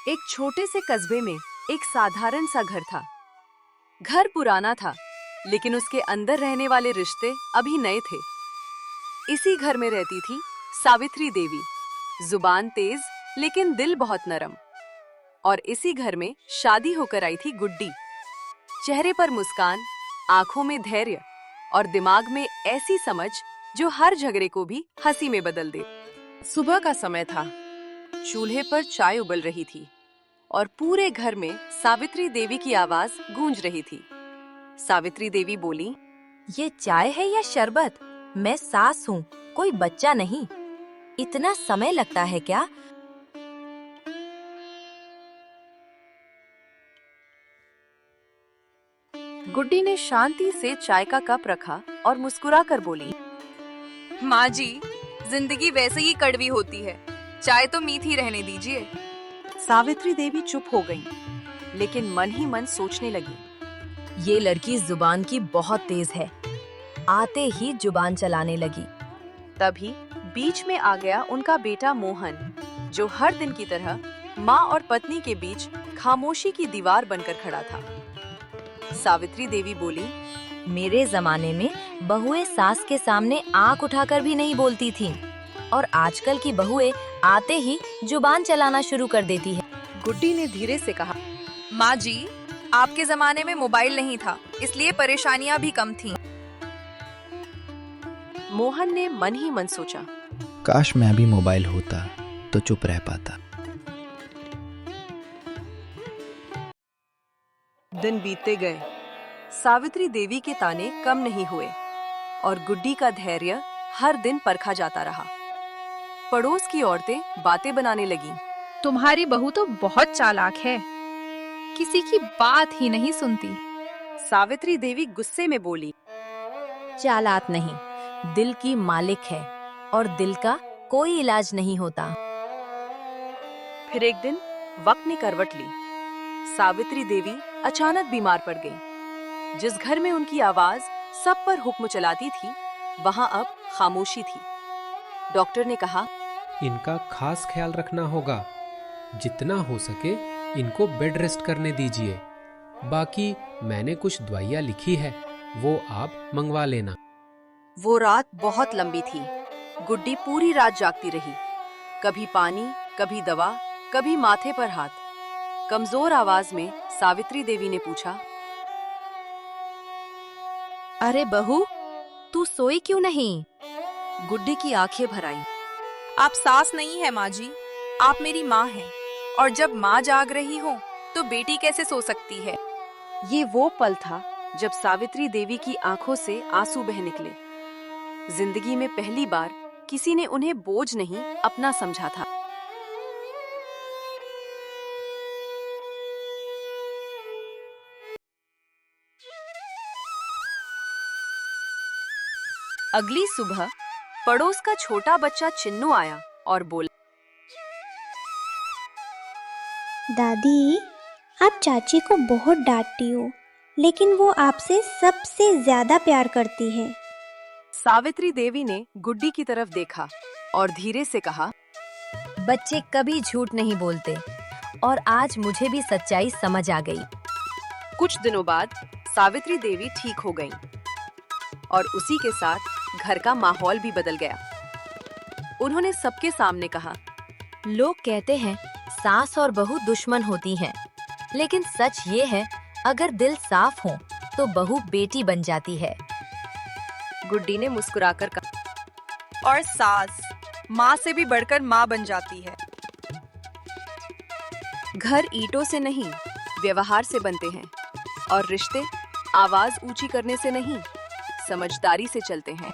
एक छोटे से कस्बे में एक साधारण सा घर था। घर पुराना था, लेकिन उसके अंदर रहने वाले रिश्ते अभी नए थे। इसी घर में रहती थी सावित्री देवी, जुबान तेज लेकिन दिल बहुत नरम। और इसी घर में शादी होकर आई थी गुड्डी। चेहरे पर मुस्कान, आंखों में धैर्य और दिमाग में ऐसी समझ जो हर झगड़े को भी हंसी में बदल दे। सुबह का समय था, चूल्हे पर चाय उबल रही थी और पूरे घर में सावित्री देवी की आवाज गूंज रही थी। सावित्री देवी बोली, ये चाय है या शरबत? मैं सास हूँ, कोई बच्चा नहीं। इतना समय लगता है क्या? गुड्डी ने शांति से चाय का कप रखा और मुस्कुराकर बोली, माँ जी, जिंदगी वैसे ही कड़वी होती है, चाय तो मीठी रहने दीजिए। सावित्री देवी चुप हो गईं, लेकिन मन ही मन सोचने लगी। ये लड़की जुबान की बहुत तेज है। आते ही जुबान चलाने लगी। तभी बीच में आ गया उनका बेटा मोहन, जो हर दिन की तरह माँ और पत्नी के बीच खामोशी की दीवार बनकर खड़ा था। सावित्री देवी बोली, मेरे जमाने में बहुएं सास के सामने आंख उठाकर भी नहीं बोलती थीं, और आजकल की बहुएं आते ही जुबान चलाना शुरू कर देती है। गुड्डी ने धीरे से कहा, माँ जी, आपके जमाने में मोबाइल नहीं था, इसलिए परेशानियाँ भी कम थीं। मोहन ने मन ही मन सोचा, काश मैं भी मोबाइल होता तो चुप रह पाता। दिन बीतते गए। सावित्री देवी के ताने कम नहीं हुए और गुड्डी का धैर्य हर दिन परखा जाता रहा। पड़ोस की औरतें बातें बनाने लगीं। तुम्हारी बहू तो बहुत चालाक है, किसी की बात ही नहीं सुनती। सावित्री देवी गुस्से में बोली, चालाक नहीं, दिल की मालिक है और दिल का कोई इलाज नहीं होता। फिर एक दिन वक्त ने करवट ली। सावित्री देवी अचानक बीमार पड़ गई। जिस घर में उनकी आवाज सब पर हुक्म चलाती थी, वहां अब खामोशी थी। डॉक्टर ने कहा, इनका खास ख्याल रखना होगा। जितना हो सके इनको बेड रेस्ट करने दीजिए। बाकी मैंने कुछ दवाइयाँ लिखी है, वो आप मंगवा लेना। वो रात बहुत लंबी थी। गुड्डी पूरी रात जागती रही। कभी पानी, कभी दवा, कभी माथे पर हाथ। कमजोर आवाज में सावित्री देवी ने पूछा, अरे बहू, तू सोई क्यों नहीं? गुड्डी की आंखें भर आईं। आप सास नहीं है माँ जी, आप मेरी माँ हैं, और जब माँ जाग रही हो तो बेटी कैसे सो सकती है? ये वो पल था जब सावित्री देवी की आंखों से आंसू बह निकले। जिंदगी में पहली बार किसी ने उन्हें बोझ नहीं, अपना समझा था। अगली सुबह पड़ोस का छोटा बच्चा चिन्नू आया और बोला, दादी, आप चाची को बहुत डांटती हो, लेकिन वो आपसे सबसे ज्यादा प्यार करती है। सावित्री देवी ने गुड्डी की तरफ देखा और धीरे से कहा, बच्चे कभी झूठ नहीं बोलते, और आज मुझे भी सच्चाई समझ आ गई। कुछ दिनों बाद सावित्री देवी ठीक हो गईं और उसी के साथ घर का माहौल भी बदल गया। उन्होंने सबके सामने कहा, लोग कहते हैं सास और बहू दुश्मन होती हैं, लेकिन सच ये है, अगर दिल साफ हो तो बहू बेटी बन जाती है। गुड्डी ने मुस्कुराकर कहा, और सास माँ से भी बढ़कर माँ बन जाती है। घर ईंटों से नहीं, व्यवहार से बनते हैं, और रिश्ते आवाज ऊंची करने से नहीं, समझदारी से चलते हैं।